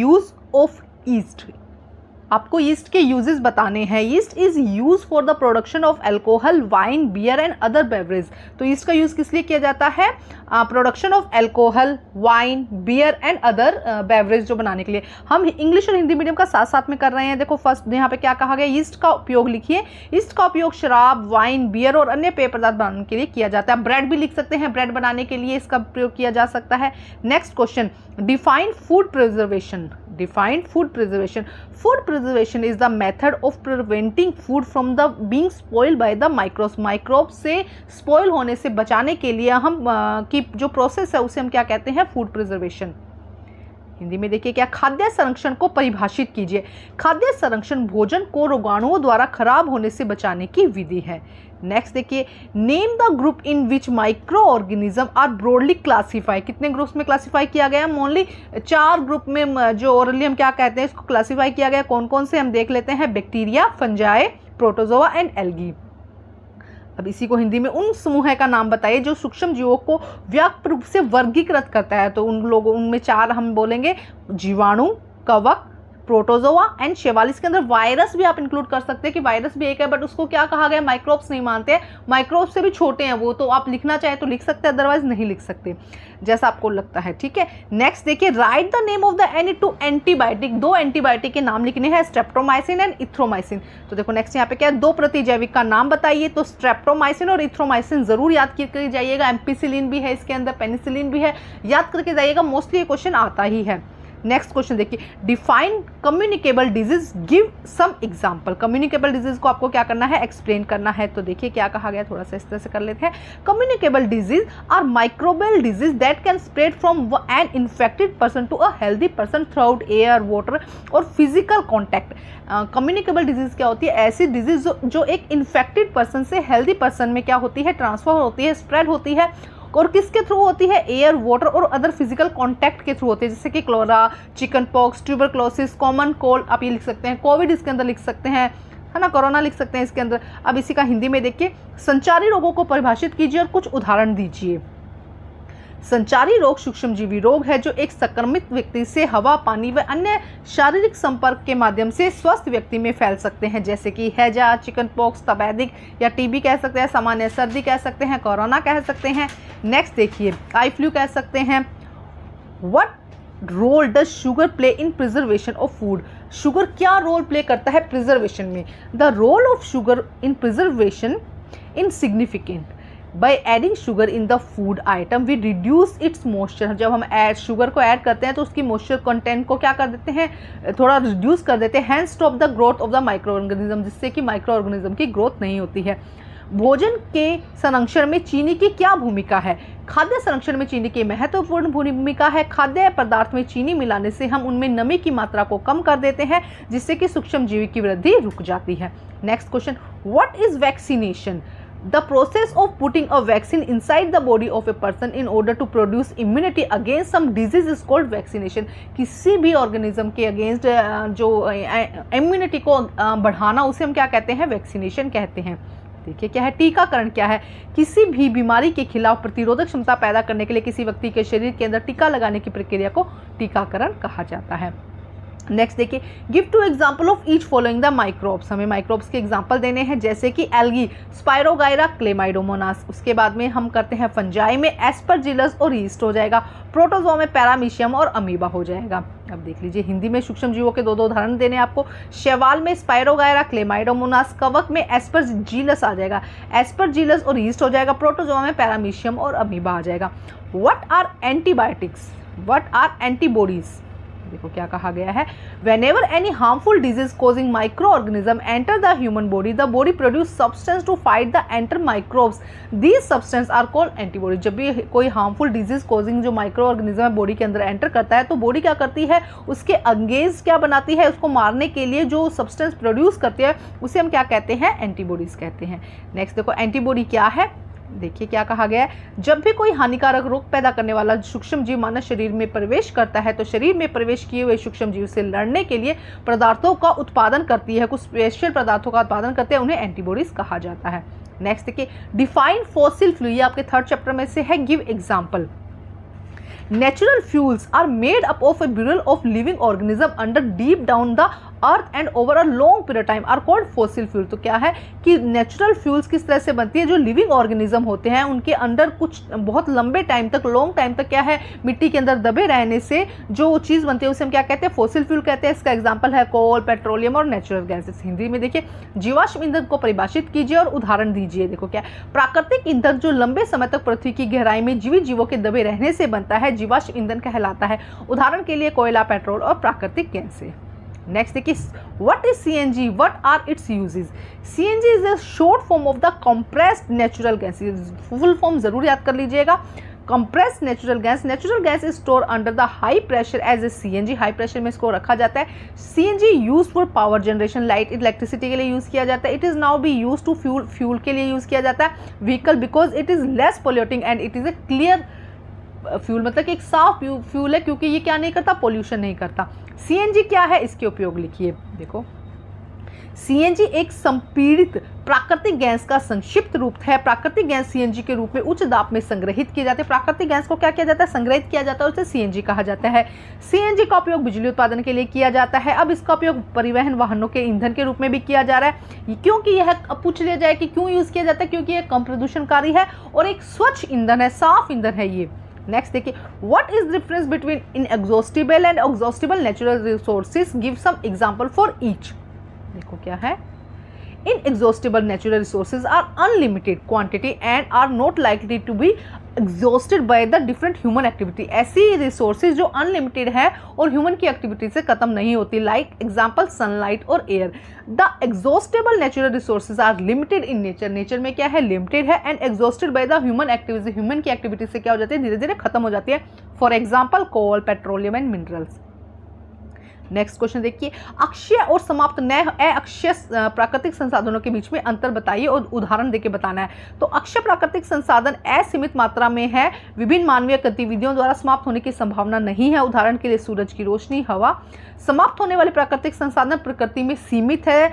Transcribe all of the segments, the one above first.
Use of yeast. आपको yeast के uses बताने हैं। Yeast is use for the production of alcohol, wine, beer and other beverage. तो yeast का use किस लिए किया जाता है? Production of alcohol, wine, beer and other beverage जो बनाने के लिए। हम इंग्लिश और हिंदी मीडियम का साथ साथ में कर रहे हैं। देखो फर्स्ट यहाँ पे क्या कहा गया, ईस्ट का उपयोग लिखिए। ईस्ट का उपयोग शराब, वाइन, बियर और अन्य पेय पदार्थ बनाने के लिए किया जाता है। ब्रेड भी लिख सकते हैं, ब्रेड बनाने के लिए इसका प्रयोग किया जा सकता है। Next question, define food preservation. Define food preservation. Food preservation is the method of preventing food from the being spoiled by the microbes. Microbes से spoil होने से बचाने के लिए हम की जो प्रोसेस है उसे हम क्या कहते हैं? Food preservation. हिंदी में देखिए क्या, खाद्य संरक्षण को परिभाषित कीजिए। खाद्य संरक्षण भोजन को रोगाणुओं द्वारा खराब होने से बचाने की विधि है। नेक्स्ट देखिए, name the group in which micro organism are broadly classify. कितने ग्रुप्स में क्लासीफाई किया गया? ओनली 4 ग्रुप में जो ओरली हम क्या कहते हैं इसको क्लासीफाई किया गया। कौन कौन से हम देख लेते हैं? Bacteria, fungi, protozoa and algae. अब इसी को हिंदी में उन समूह का नाम बताइए जो सूक्ष्म जीवों को व्यापक रूप से वर्गीकृत करता है। तो उन लोगों उनमें 4 हम बोलेंगे, जीवाणु, कवक, प्रोटोजोआ एंड शैवाल। इसके अंदर वायरस भी आप इंक्लूड कर सकते हैं कि वायरस भी एक है, बट उसको क्या कहा गया? माइक्रोब्स नहीं मानते हैं। माइक्रोब्स से भी छोटे हैं वो, तो आप लिखना चाहे तो लिख सकते हैं, अदरवाइज नहीं लिख सकते, जैसा आपको लगता है। ठीक है, नेक्स्ट देखिए, right the name of the any 2 antibiotic. 2 antibiotic के नाम लिखने हैं, स्ट्रेप्टोमाइसिन एंड इथ्रोमाइसिन। तो देखो नेक्स्ट यहाँ पे क्या है? 2 प्रतिजैविक का नाम बताइए। तो स्ट्रेप्टोमाइसिन और इथ्रोमाइसिन जरूर याद करके जाइएगा। एम्पिसिलिन भी है इसके अंदर, पेनिसिलिन भी है, याद करके जाइएगा, मोस्टली ये क्वेश्चन आता ही है। नेक्स्ट क्वेश्चन देखिए, define communicable disease, give some example. Communicable disease को आपको क्या करना है? एक्सप्लेन करना है। तो देखिए क्या कहा गया, थोड़ा सा इस तरह से कर लेते हैं। Communicable disease are microbial disease that can spread from an infected person to a healthy person throughout air, water और फिजिकल कॉन्टैक्ट। कम्युनिकेबल डिजीज क्या होती है? ऐसी डिजीज जो एक इन्फेक्टेड पर्सन से हेल्दी पर्सन में क्या होती है? ट्रांसफर होती है, स्प्रेड होती है। और किसके थ्रू होती है? एयर, वाटर और अदर फिजिकल कांटेक्ट के थ्रू होती है, जैसे कि cholera, chickenpox, tuberculosis, common cold, आप ये लिख सकते हैं। कोविड इसके अंदर लिख सकते हैं, है ना, कोरोना लिख सकते हैं इसके अंदर। अब इसी का हिंदी में देखिए, संचारी रोगों को परिभाषित कीजिए और कुछ उदाहरण दीजिए। संचारी रोग सूक्ष्मजीवी रोग है जो एक संक्रमित व्यक्ति से हवा, पानी व अन्य शारीरिक संपर्क के माध्यम से स्वस्थ व्यक्ति में फैल सकते हैं, जैसे कि हैजा, चिकन पॉक्स, तपेदिक या टीबी कह सकते हैं, सामान्य सर्दी कह सकते हैं, कोरोना कह सकते हैं। नेक्स्ट देखिए, आई फ्लू कह सकते हैं। What role does sugar play in preservation of food. Sugar क्या रोल प्ले करता है प्रिजर्वेशन में? The role of sugar in preservation insignificant. By adding sugar in the food item we reduce its moisture. जब हम sugar को add करते हैं तो उसकी मॉइस्चर कंटेंट को क्या कर देते हैं? थोड़ा रिड्यूस कर देते हैं। Hand stop the growth of the micro organism, जिससे कि माइक्रो ऑर्गेनिज्म की ग्रोथ नहीं होती है। भोजन के संरक्षण में चीनी की क्या भूमिका है? खाद्य संरक्षण में चीनी की महत्वपूर्ण भूमिका है। खाद्य पदार्थ में चीनी मिलाने से हम उनमें नमी की मात्रा को कम कर देते हैं, जिससे कि सूक्ष्मजीवी की वृद्धि रुक जाती है। Next question, what is vaccination? The process of putting a vaccine inside the body of a person in order to produce immunity against some disease is called vaccination. किसी भी ऑर्गेनिज्म के अगेंस्ट जो इम्यूनिटी को बढ़ाना उसे हम क्या कहते हैं? वैक्सीनेशन कहते हैं। देखिए क्या है, टीकाकरण क्या है? किसी भी बीमारी के खिलाफ प्रतिरोधक क्षमता पैदा करने के लिए किसी व्यक्ति के शरीर के अंदर टीका लगाने की प्रक्रिया को टीकाकरण कहा जाता है। नेक्स्ट देखिए, give 2 example of each following the microbes. हमें माइक्रोब्स के एग्जाम्पल देने हैं, जैसे कि एल्गी, स्पाइरोगायरा, क्लेमाइडोमोनास। उसके बाद में हम करते हैं फंजाई में एस्परजिलस और ईस्ट हो जाएगा। प्रोटोजोआ में पैरामीशियम और अमीबा हो जाएगा। अब देख लीजिए, हिंदी में सूक्ष्म जीवों के 2 उदाहरण देने आपको। शैवाल में स्पाइरोगायरा, क्लेमाइडोमोनास। कवक में एस्परजिलस आ जाएगा, एस्परजिलस और ईस्ट हो जाएगा। प्रोटोजोआ में पैरामीशियम और अमीबा आ जाएगा। What are antibiotics? What are antibodies? देखो क्या कहा गया है, whenever any harmful disease causing microorganism enter the human body, the body produce substance to fight the enter microbes. These substance are called antibodies. जब भी कोई harmful disease causing जो micro organism है बॉडी के अंदर एंटर करता है, तो बॉडी क्या करती है? उसके अगेंस्ट क्या बनाती है? उसको मारने के लिए जो सब्सटेंस प्रोड्यूस करती है उसे हम क्या कहते हैं? एंटीबॉडीज कहते हैं। नेक्स्ट देखो, एंटीबॉडी क्या है? देखिए क्या कहा गया है, जब भी कोई हानिकारक रोग पैदा करने वाला सूक्ष्म जीव मानव शरीर में प्रवेश करता है तो शरीर में प्रवेश किए हुए सूक्ष्म जीव से लड़ने के लिए पदार्थों का उत्पादन करती है, कुछ स्पेशल पदार्थों का उत्पादन करते हैं, उन्हें एंटीबॉडीज कहा जाता है। नेक्स्ट देखिए, डिफाइन फॉसिल फ्यूल, ये आपके 3rd चैप्टर में से है। Give example. Natural fuels are made up of a burial of living organism under deep down the earth and over a long period time are called fossil fuel. तो क्या है कि natural fuels किस तरह से बनती है, जो लिविंग ऑर्गेनिज्म होते हैं उनके अंदर कुछ बहुत लंबे टाइम तक, लॉन्ग टाइम तक क्या है, मिट्टी के अंदर दबे रहने से जो चीज़ बनती है उसे हम क्या कहते हैं, फॉसिल फ्यूल कहते हैं। इसका एग्जाम्पल है कोल, पेट्रोलियम और नेचुरल गैसेस। हिंदी में देखिए, जीवाश्म ईंधन को परिभाषित कीजिए और उदाहरण दीजिए। देखो क्या, प्राकृतिक ईंधन जो लंबे समय तक पृथ्वी की गहराई में जीवित जीवों के दबे रहने से बनता है, जीवाश्म ईंधन कहलाता है। उदाहरण के लिए कोयला, पेट्रोल और प्राकृतिक गैसें। नेक्स्ट देखिए, what is CNG, what are its uses. CNG is a short form of the compressed natural gas. Full form जरूर याद कर लीजिएगा, compressed natural gas. Natural gas is store under the high pressure as a CNG. High pressure में इसको रखा जाता है। CNG use for power generation, light electricity के लिए यूज किया जाता है। It is now be use to fuel के लिए यूज किया जाता है। Vehicle because it is less polluting and it is A clear fuel, मतलब कि एक साफ फ्यूल है क्योंकि ये क्या नहीं करता, पोल्यूशन नहीं करता। सीएनजी क्या है, इसके उपयोग लिखिए। देखो, सीएनजी एक संपीड़ित प्राकृतिक गैस का संक्षिप्त रूप है। प्राकृतिक गैस सीएनजी के रूप में उच्च दाब में संग्रहित किए जाते हैं। प्राकृतिक गैस को क्या किया जाता है, संग्रहित किया जाता है, उसे सीएनजी कहा जाता है। सीएनजी का उपयोग बिजली उत्पादन के लिए किया जाता है। अब इसका उपयोग परिवहन वाहनों के ईंधन के रूप में भी किया जा रहा है। क्योंकि यह, अब पूछ लिया जाए कि क्यों यूज किया जाता है, क्योंकि यह कम प्रदूषणकारी है और एक स्वच्छ ईंधन है, साफ ईंधन है ये। नेक्स्ट देखिए, what is difference between inexhaustible and exhaustible natural resources, give some example for each. देखो क्या है, inexhaustible natural resources are unlimited quantity and are not likely to be exhausted by the different human activity. ऐसी resources जो unlimited है और human की activity से खत्म नहीं होती, लाइक एग्जांपल सनलाइट और air. The exhaustible natural resources are limited in nature, nature में क्या है, लिमिटेड है, and exhausted by the human activity, human की एक्टिविटी से क्या हो जाती है, धीरे धीरे खत्म हो जाती है। For example coal, petroleum and minerals. Next question देखिए, अक्षय और समाप्त अक्षय प्राकृतिक संसाधनों के बीच में अंतर बताइए और उदाहरण देके बताना है। तो अक्षय प्राकृतिक संसाधन असीमित मात्रा में है, विभिन्न मानवीय गतिविधियों द्वारा समाप्त होने की संभावना नहीं है। उदाहरण के लिए सूरज की रोशनी, हवा। समाप्त होने वाले प्राकृतिक संसाधन प्रकृति में सीमित है,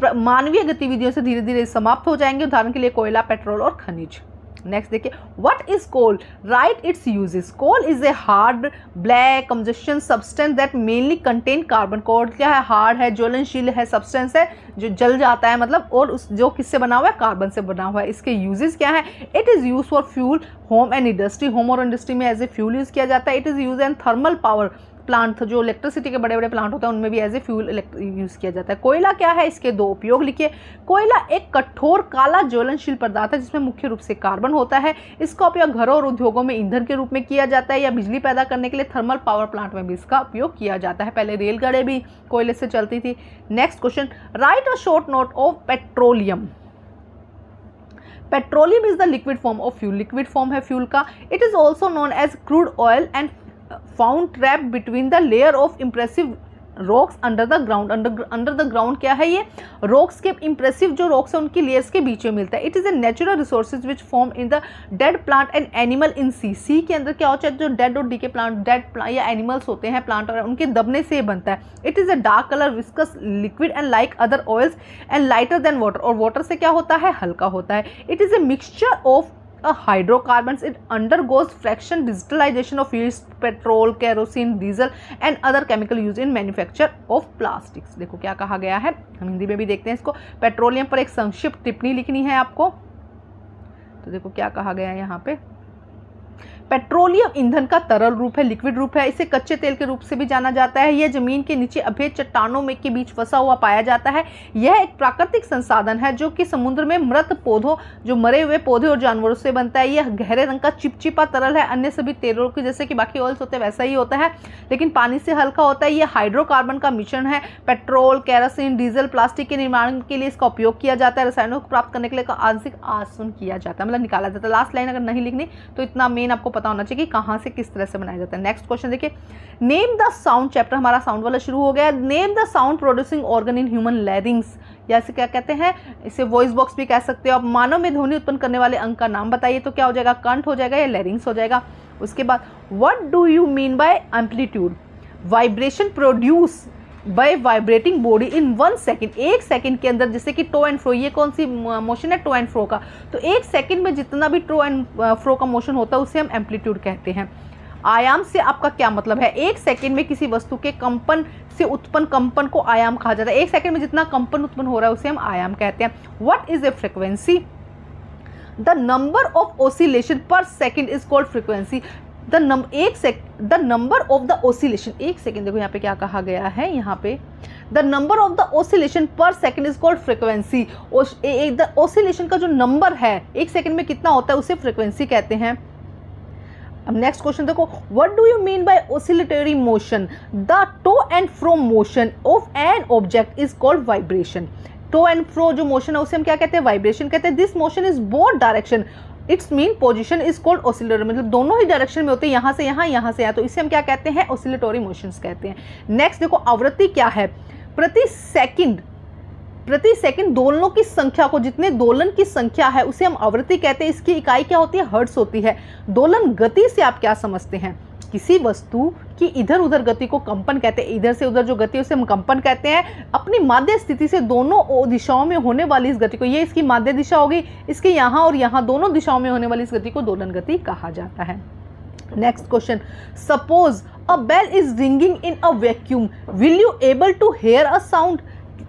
मानवीय गतिविधियों से धीरे धीरे समाप्त हो जाएंगे। उदाहरण के लिए कोयला, पेट्रोल और खनिज। नेक्स्ट देखिए, what is coal, right its uses. Coal is a hard black combustion substance that mainly contain carbon. Coal क्या है, हार्ड है, ज्वलनशील है, सब्सटेंस है जो जल जाता है, मतलब, और उस जो किससे बना हुआ है, कार्बन से बना हुआ है। इसके यूजेस क्या है, it is use for fuel, home and industry. Home और इंडस्ट्री में एज ए फ्यूल यूज किया जाता है। It is use and thermal power plant, जो इलेक्ट्रिसिटी के बड़े बड़े प्लांट होते हैं उनमें भी एज ए फ्यूल यूज किया जाता है। कोयला क्या है, इसके दो उपयोग लिखिए। कोयला एक कठोर काला ज्वलनशील पदार्थ है जिसमें मुख्य रूप से कार्बन होता है। इसका उपयोग घरों और उद्योगों में ईंधन के रूप में किया जाता है या बिजली पैदा करने के लिए थर्मल पावर प्लांट में भी इसका उपयोग किया जाता है। पहले रेलगाड़ी भी कोयले से चलती थी। Next question, write a short note of petroleum. Petroleum is the liquid form of fuel, liquid form है फ्यूल का। It is also known as crude oil and found trap between the layer of impressive rocks under the ground. Under the ground क्या है, ये rocks के impressive जो rocks है उनकी layers के बीच में मिलता है। It is a natural resources which form in the dead plant and animal in sea. Sea के अंदर क्या होता है, जो डेड और डीके प्लांट, डेड या एनिमल्स होते हैं, प्लांट, और उनके दबने से बनता है। It is a dark colour viscous liquid and like other oils and lighter than water, और वाटर से क्या होता है, हल्का होता है। It is a mixture of hydrocarbons. It undergoes fraction digitalization of fuels, petrol, kerosene, diesel and other chemical used in manufacture of plastics. देखो क्या कहा गया है, हम हिंदी में भी देखते हैं इसको। पेट्रोलियम पर एक संक्षिप्त टिप्पणी लिखनी है आपको। तो देखो क्या कहा गया है यहाँ पे, पेट्रोलियम ईंधन का तरल रूप है, लिक्विड रूप है। इसे कच्चे तेल के रूप से भी जाना जाता है। यह जमीन के नीचे अभेद चट्टानों में के बीच फंसा हुआ पाया जाता है। यह एक प्राकृतिक संसाधन है जो कि समुद्र में मृत पौधों, जो मरे हुए पौधे और जानवरों से बनता है। यह गहरे रंग का चिपचिपा तरल है। अन्य सभी तेलों के जैसे कि बाकी ऑयल्स होते हैं वैसा ही होता है, लेकिन पानी से हल्का होता है। यह हाइड्रोकार्बन का मिश्रण है। पेट्रोल, केरोसिन, डीजल, प्लास्टिक के निर्माण के लिए इसका उपयोग किया जाता है। रसायनों को प्राप्त करने के लिए आंशिक आसवन किया जाता है, मतलब निकाला जाता है। लास्ट लाइन अगर नहीं लिखनी तो इतना मेन आपको पता होना चाहिए कि कहां से किस तरह से बनाया जाता है। नेक्स्ट क्वेश्चन देखिए, नेम द साउंड, चैप्टर हमारा साउंड वाला शुरू हो गया। Name the sound producing organ in human लैरिंग्स, या इसे क्या कहते हैं, इसे वॉइस बॉक्स भी कह सकते हो आप। मानव में ध्वनि उत्पन्न करने वाले अंग का नाम बताइए। तो क्या हो जाएगा, कंठ हो जाएगा या लैरिंग्स हो जाएगा। उसके बाद, what do you mean bye amplitude, vibration produce by vibrating body in 1 second, 1 second के अंदर, जैसे कि टू एंड फ्रो, ये कौन सी मोशन है, टू एंड फ्रो का। तो 1 सेकेंड में जितना भी टू एंड फ्रो का मोशन होता है उसे हम एम्पलीट्यूड कहते हैं। आयाम से आपका क्या मतलब है? 1 सेकेंड में किसी वस्तु के कंपन से उत्पन्न कंपन को आयाम कहा जाता है। 1 सेकेंड में जितना कंपन उत्पन्न हो रहा है उसे हम आयाम कहते हैं। What is a frequency? The number of oscillation पर second is called frequency. The number of the oscillation, 1 second, देखो यहाँ पे क्या कहा गया है, यहाँ पे the number of the oscillation पर second is called frequency. The oscillation का जो नंबर है 1 सेकेंड में कितना होता है उसे फ्रीक्वेंसी कहते हैं। अब नेक्स्ट क्वेश्चन देखो, what do you mean by oscillatory motion? The to and fro motion of an object is called vibration. To and fro जो मोशन है उसे हम क्या कहते हैं? वाइब्रेशन कहते हैं। This motion is both direction, it's mean position is called oscillatory, मतलब दोनों ही डायरेक्शन में होते हैं, यहाँ से यहाँ, यहाँ से यहाँ, तो इसे हम क्या कहते हैं? ऑसिलेटरी मोशंस कहते हैं। नेक्स्ट देखो, आवृत्ति क्या है? प्रति सेकंड दोलनों की संख्या को, जितने दोलन की संख्या है उसे हम आवृत्ति कहते हैं। इसकी इकाई क्या होती है? हर्ट्ज होती है। दोलन गति से आप क्या समझते हैं? किसी वस्तु की इधर उधर गति को कंपन कहते हैं। इधर से उधर जो गति है उसे हम कंपन कहते हैं। अपनी माध्य स्थिति से दोनों दिशाओं में होने वाली इस गति को, ये इसकी माध्य दिशा होगी, इसके यहाँ और यहाँ दोनों दिशाओं में होने वाली इस गति को दोलन गति कहा जाता है। Next question, suppose a bell is ringing in a vacuum, will you able to hear a sound?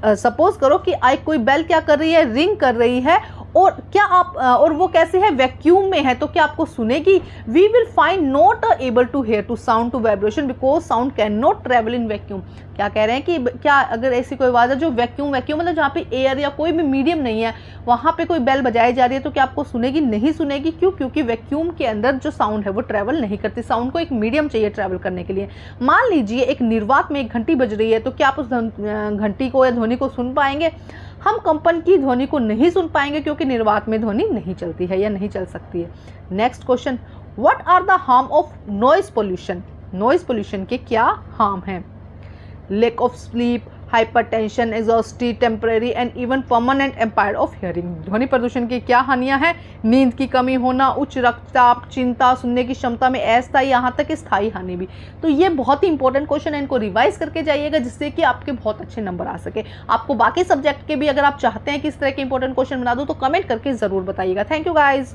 Suppose करो कि कोई बेल क्या कर रही है? रिंग कर रही है, और क्या आप और वो कैसे है? वैक्यूम में है, तो क्या आपको सुनेगी? We will find not able to hear to sound to vibration because sound can not travel in vacuum. क्या कह रहे हैं कि क्या अगर ऐसी कोई आवाज़ है जो वैक्यूम मतलब जहाँ पे एयर या कोई भी मीडियम नहीं है, वहाँ पे कोई बेल बजाई जा रही है, तो क्या आपको सुनेगी? नहीं सुनेगी। क्यों? क्योंकि वैक्यूम के अंदर जो साउंड है वो ट्रैवल नहीं करती। साउंड को एक मीडियम चाहिए ट्रैवल करने के लिए। मान लीजिए एक निर्वात में एक घंटी बज रही है, तो क्या आप उस घंटी को या ध्वनि को सुन पाएंगे? हम कंपन की ध्वनि को नहीं सुन पाएंगे क्योंकि निर्वात में ध्वनि नहीं चलती है या नहीं चल सकती है। Next question, what are the harm of noise pollution? Noise pollution के क्या हार्म हैं? Lack of sleep, hypertension, exhaustion, temporary and even permanent impair of hearing. ध्वनि प्रदूषण की क्या हानियां हैं? नींद की कमी होना, उच्च रक्तचाप, चिंता, सुनने की क्षमता में अस्थायी, यहाँ तक स्थायी हानि भी। तो ये बहुत ही इंपॉर्टेंट क्वेश्चन है, इनको रिवाइज करके जाइएगा जिससे कि आपके बहुत अच्छे नंबर आ सके। आपको बाकी सब्जेक्ट के भी अगर आप चाहते हैं कि इस तरह के इंपॉर्टेंट क्वेश्चन बना दूं तो कमेंट करके जरूर बताइएगा। Thank you guys.